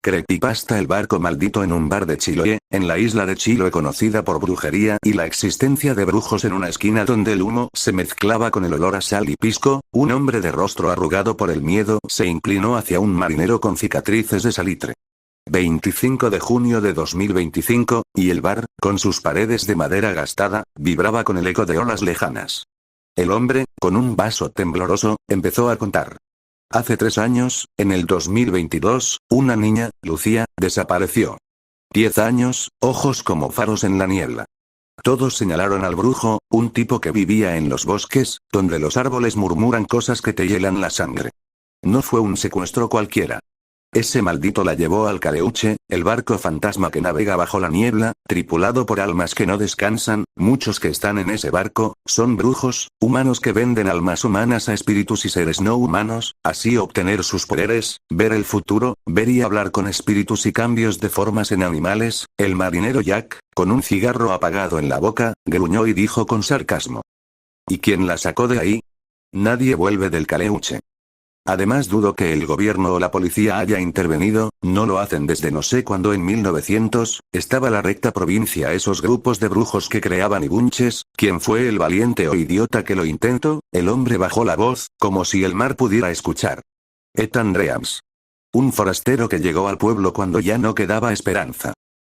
Creepypasta: el barco maldito. En un bar de Chiloé, en la isla de Chiloé conocida por brujería y la existencia de brujos, en una esquina donde el humo se mezclaba con el olor a sal y pisco, un hombre de rostro arrugado por el miedo se inclinó hacia un marinero con cicatrices de salitre. 25 de junio de 2025, y el bar, con sus paredes de madera gastada, vibraba con el eco de olas lejanas. El hombre, con un vaso tembloroso, empezó a contar. Hace 3 años, en el 2022, una niña, Lucía, desapareció. 10 años, ojos como faros en la niebla. Todos señalaron al brujo, un tipo que vivía en los bosques, donde los árboles murmuran cosas que te hielan la sangre. No fue un secuestro cualquiera. Ese maldito la llevó al Caleuche, el barco fantasma que navega bajo la niebla, tripulado por almas que no descansan. Muchos que están en ese barco son brujos, humanos que venden almas humanas a espíritus y seres no humanos, así obtener sus poderes, ver el futuro, ver y hablar con espíritus y cambios de formas en animales. El marinero Jack, con un cigarro apagado en la boca, gruñó y dijo con sarcasmo: ¿y quién la sacó de ahí? Nadie vuelve del Caleuche. Además, dudo que el gobierno o la policía haya intervenido, no lo hacen desde no sé cuándo. En 1900, estaba la recta provincia, esos grupos de brujos que creaban ibunches. ¿Quién fue el valiente o idiota que lo intentó? El hombre bajó la voz, como si el mar pudiera escuchar. Ethan Reams. Un forastero que llegó al pueblo cuando ya no quedaba esperanza.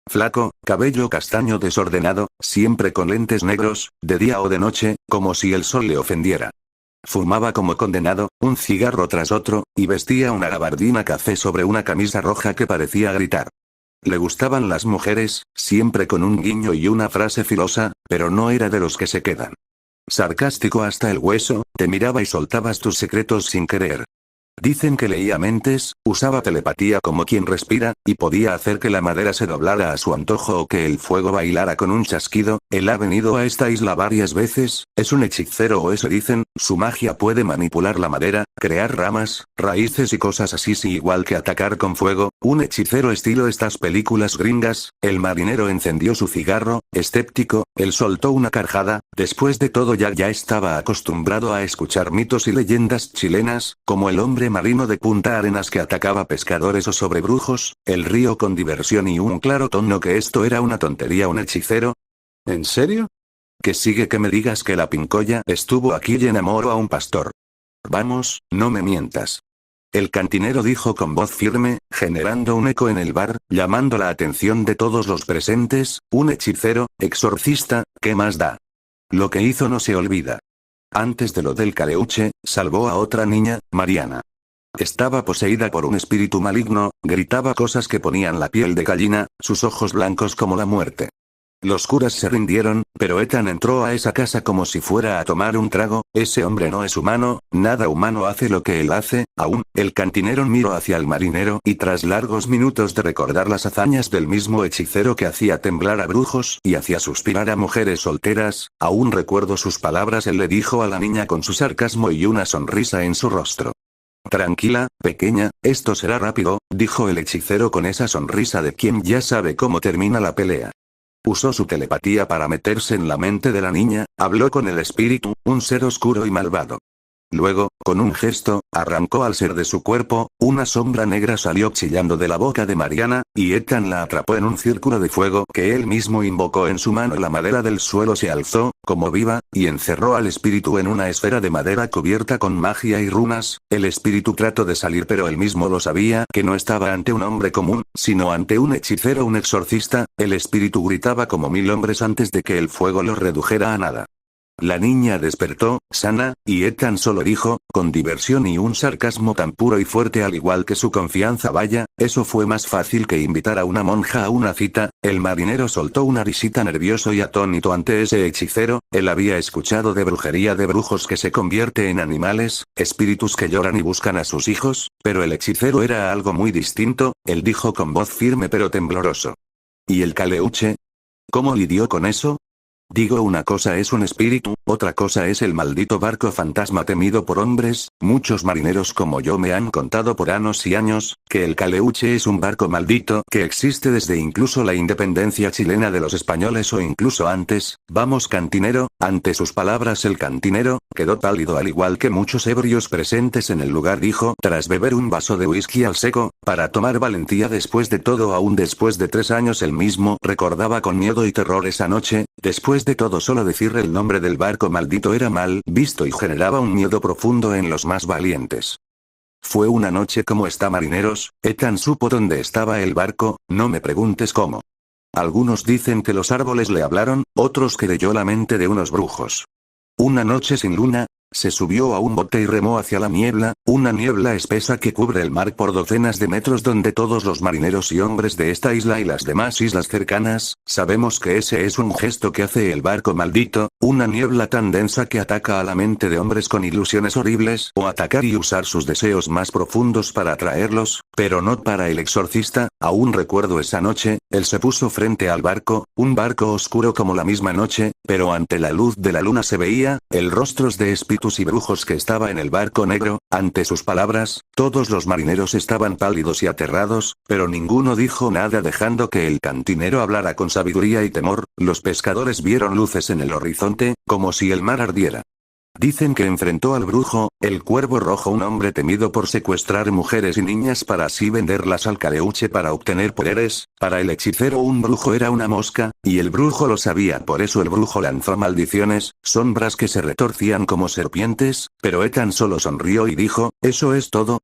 Flaco, cabello castaño desordenado, siempre con lentes negros, de día o de noche, como si el sol le ofendiera. Fumaba como condenado, un cigarro tras otro, y vestía una gabardina café sobre una camisa roja que parecía gritar. Le gustaban las mujeres, siempre con un guiño y una frase filosa, pero no era de los que se quedan. Sarcástico hasta el hueso, te miraba y soltabas tus secretos sin querer. Dicen que leía mentes, usaba telepatía como quien respira, y podía hacer que la madera se doblara a su antojo o que el fuego bailara con un chasquido. Él ha venido a esta isla varias veces, es un hechicero o eso dicen. Su magia puede manipular la madera, crear ramas, raíces y cosas así, sí, igual que atacar con fuego, un hechicero estilo estas películas gringas. El marinero encendió su cigarro, escéptico, él soltó una carcajada. Después de todo ya estaba acostumbrado a escuchar mitos y leyendas chilenas, como el hombre marino de Punta Arenas que atacaba pescadores o sobre brujos, el río con diversión y un claro tono que esto era una tontería. ¿Un hechicero? ¿En serio? Que sigue que me digas que la Pincoya estuvo aquí y enamoró a un pastor. Vamos, no me mientas. El cantinero dijo con voz firme, generando un eco en el bar, llamando la atención de todos los presentes. Un hechicero, exorcista, ¿qué más da? Lo que hizo no se olvida. Antes de lo del Caleuche, salvó a otra niña, Mariana. Estaba poseída por un espíritu maligno, gritaba cosas que ponían la piel de gallina, sus ojos blancos como la muerte. Los curas se rindieron, pero Ethan entró a esa casa como si fuera a tomar un trago. Ese hombre no es humano, nada humano hace lo que él hace. Aún, el cantinero miró hacia el marinero y tras largos minutos de recordar las hazañas del mismo hechicero que hacía temblar a brujos y hacía suspirar a mujeres solteras, aún recuerdo sus palabras. Él le dijo a la niña con su sarcasmo y una sonrisa en su rostro. Tranquila, pequeña, esto será rápido, dijo el hechicero con esa sonrisa de quien ya sabe cómo termina la pelea. Usó su telepatía para meterse en la mente de la niña, habló con el espíritu, un ser oscuro y malvado. Luego, con un gesto, arrancó al ser de su cuerpo, una sombra negra salió chillando de la boca de Mariana, y Ethan la atrapó en un círculo de fuego que él mismo invocó en su mano. La madera del suelo se alzó, como viva, y encerró al espíritu en una esfera de madera cubierta con magia y runas. El espíritu trató de salir, pero él mismo lo sabía, que no estaba ante un hombre común, sino ante un hechicero, un exorcista. El espíritu gritaba como 1000 hombres antes de que el fuego lo redujera a nada. La niña despertó, sana, y Ethan solo dijo, con diversión y un sarcasmo tan puro y fuerte al igual que su confianza: vaya, eso fue más fácil que invitar a una monja a una cita. El marinero soltó una risita nervioso y atónito ante ese hechicero. Él había escuchado de brujería, de brujos que se convierten en animales, espíritus que lloran y buscan a sus hijos, pero el hechicero era algo muy distinto. Él dijo con voz firme pero tembloroso. ¿Y el Caleuche? ¿Cómo lidió con eso? Digo, una cosa es un espíritu, Otra cosa es el maldito barco fantasma temido por hombres, muchos marineros como yo me han contado por años y años, que el Caleuche es un barco maldito que existe desde incluso la independencia chilena de los españoles o incluso antes. Vamos cantinero. Ante sus palabras el cantinero quedó pálido al igual que muchos ebrios presentes en el lugar, dijo tras beber un vaso de whisky al seco, para tomar valentía después de todo. Aún después de 3 años él mismo recordaba con miedo y terror esa noche. Después de todo solo decir el nombre del barco maldito era mal visto y generaba un miedo profundo en los más valientes. Fue una noche como esta, marineros. Ethan supo dónde estaba el barco, no me preguntes cómo. Algunos dicen que los árboles le hablaron, otros que leyó la mente de unos brujos. Una noche sin luna, se subió a un bote y remó hacia la niebla, una niebla espesa que cubre el mar por docenas de metros, donde todos los marineros y hombres de esta isla y las demás islas cercanas, sabemos que ese es un gesto que hace el barco maldito, una niebla tan densa que ataca a la mente de hombres con ilusiones horribles, o atacar y usar sus deseos más profundos para atraerlos, pero no para el exorcista. Aún recuerdo esa noche, él se puso frente al barco, un barco oscuro como la misma noche, pero ante la luz de la luna se veía, el rostros de espíritus y brujos que estaba en el barco negro. Ante sus palabras, todos los marineros estaban pálidos y aterrados, pero ninguno dijo nada, dejando que el cantinero hablara con sabiduría y temor. Los pescadores vieron luces en el horizonte, como si el mar ardiera. Dicen que enfrentó al brujo, el Cuervo Rojo, un hombre temido por secuestrar mujeres y niñas para así venderlas al Caleuche para obtener poderes. Para el hechicero un brujo era una mosca, y el brujo lo sabía, por eso el brujo lanzó maldiciones, sombras que se retorcían como serpientes, pero Ethan solo sonrió y dijo, ¿eso es todo?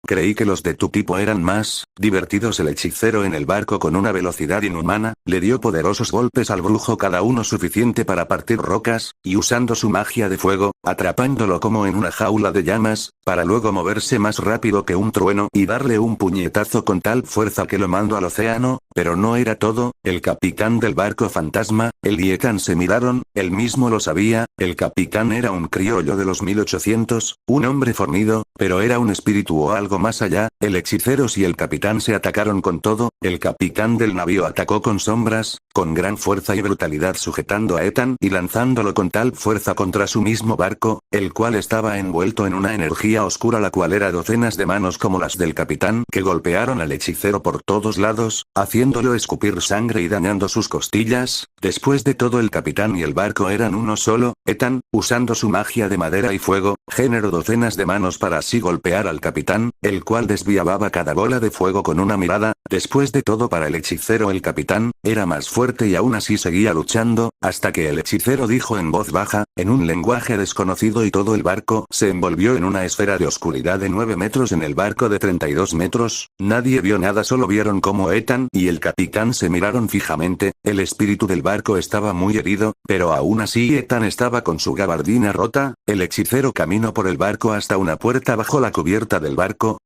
Creí que los de tu tipo eran más divertidos. El hechicero en el barco con una velocidad inhumana, le dio poderosos golpes al brujo, cada uno suficiente para partir rocas, y usando su magia de fuego, atrapándolo como en una jaula de llamas, para luego moverse más rápido que un trueno y darle un puñetazo con tal fuerza que lo mandó al océano. Pero no era todo, el capitán del barco fantasma, él y Ethan se miraron, él mismo lo sabía, el capitán era un criollo de los 1800, un hombre fornido, pero era un espíritu o algo más allá. El hechicero y el capitán se atacaron con todo, el capitán del navío atacó con sombras, con gran fuerza y brutalidad, sujetando a Ethan y lanzándolo con tal fuerza contra su mismo barco, el cual estaba envuelto en una energía oscura, la cual era docenas de manos como las del capitán que golpearon al hechicero por todos lados, haciéndolo escupir sangre y dañando sus costillas. Después de todo el capitán y el barco eran uno solo. Ethan, usando su magia de madera y fuego, generó docenas de manos para así golpear al capitán, el cual desviaba cada bola de fuego con una mirada. Después de todo, para el hechicero el capitán era más fuerte y aún así seguía luchando, hasta que el hechicero dijo en voz baja, en un lenguaje desconocido, y todo el barco se envolvió en una esfera de oscuridad de 9 metros. En el barco de 32 metros, nadie vio nada, solo vieron cómo Ethan y el capitán se miraron fijamente. El espíritu del barco estaba muy herido, pero aún así Ethan estaba con su gabardina rota. El hechicero caminó por el barco hasta una puerta bajo la cubierta del barco.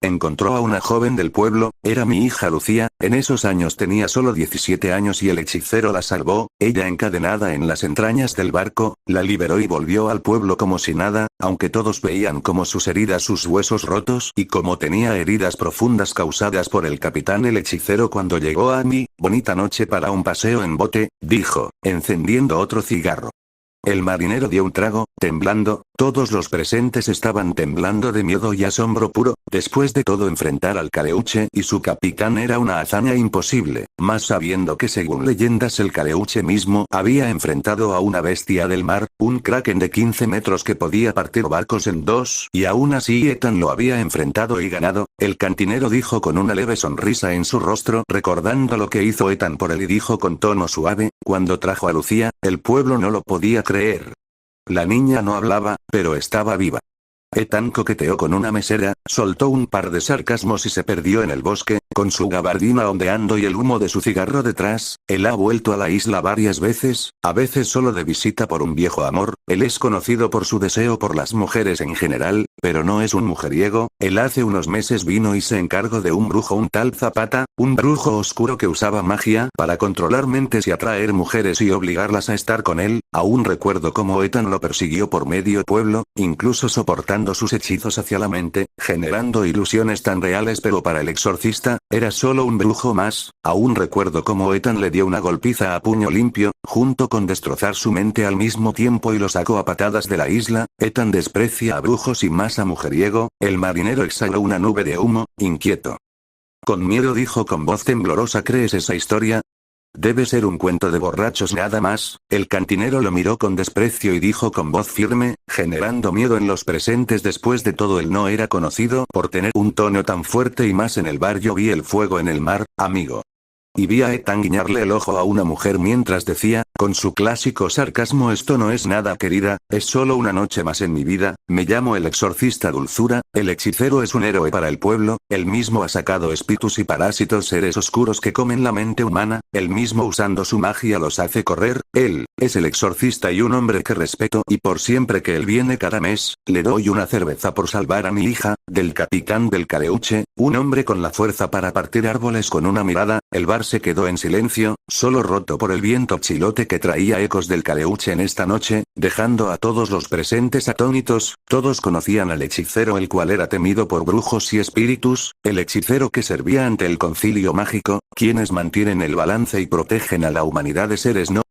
Encontró a una joven del pueblo, era mi hija Lucía, en esos años tenía solo 17 años y el hechicero la salvó. Ella, encadenada en las entrañas del barco, la liberó y volvió al pueblo como si nada, aunque todos veían como sus heridas, sus huesos rotos, y como tenía heridas profundas causadas por el capitán. El hechicero, cuando llegó a mí, bonita noche para un paseo en bote, dijo, encendiendo otro cigarro. El marinero dio un trago, temblando, todos los presentes estaban temblando de miedo y asombro puro. Después de todo, enfrentar al Caleuche y su capitán era una hazaña imposible, más sabiendo que según leyendas el Caleuche mismo había enfrentado a una bestia del mar, un kraken de 15 metros que podía partir barcos en dos, y aún así Ethan lo había enfrentado y ganado. El cantinero dijo con una leve sonrisa en su rostro, recordando lo que hizo Ethan por él, y dijo con tono suave, cuando trajo a Lucía, el pueblo no lo podía creer. La niña no hablaba, pero estaba viva. Ethan coqueteó con una mesera, soltó un par de sarcasmos y se perdió en el bosque, con su gabardina ondeando y el humo de su cigarro detrás. Él ha vuelto a la isla varias veces, a veces solo de visita por un viejo amor. Él es conocido por su deseo por las mujeres en general, pero no es un mujeriego. Él hace unos meses vino y se encargó de un brujo, un tal Zapata, un brujo oscuro que usaba magia para controlar mentes y atraer mujeres y obligarlas a estar con él. Aún recuerdo cómo Ethan lo persiguió por medio pueblo, incluso soportando sus hechizos hacia la mente, generando ilusiones tan reales, pero para el exorcista, era solo un brujo más. Aún recuerdo cómo Ethan le dio una golpiza a puño limpio, junto con destrozar su mente al mismo tiempo y lo sacó a patadas de la isla. Ethan desprecia a brujos y más a mujeriego. El marinero exhaló una nube de humo, inquieto. Con miedo dijo con voz temblorosa: ¿Crees esa historia? Debe ser un cuento de borrachos nada más. El cantinero lo miró con desprecio y dijo con voz firme, generando miedo en los presentes. Después de todo, él no era conocido por tener un tono tan fuerte, y más en el bar. Yo vi el fuego en el mar, amigo. Y vi a Ethan guiñarle el ojo a una mujer mientras decía, con su clásico sarcasmo: esto no es nada, querida, es solo una noche más en mi vida. Me llamo el exorcista Dulzura. El hechicero es un héroe para el pueblo, él mismo ha sacado espíritus y parásitos, seres oscuros que comen la mente humana, él mismo usando su magia los hace correr. Él es el exorcista y un hombre que respeto, y por siempre que él viene cada mes, le doy una cerveza por salvar a mi hija, del capitán del Caleuche, un hombre con la fuerza para partir árboles con una mirada. El bar se quedó en silencio, solo roto por el viento chilote que traía ecos del Caleuche en esta noche, dejando a todos los presentes atónitos. Todos conocían al hechicero, el cual era temido por brujos y espíritus, el hechicero que servía ante el concilio mágico, quienes mantienen el balance y protegen a la humanidad de seres no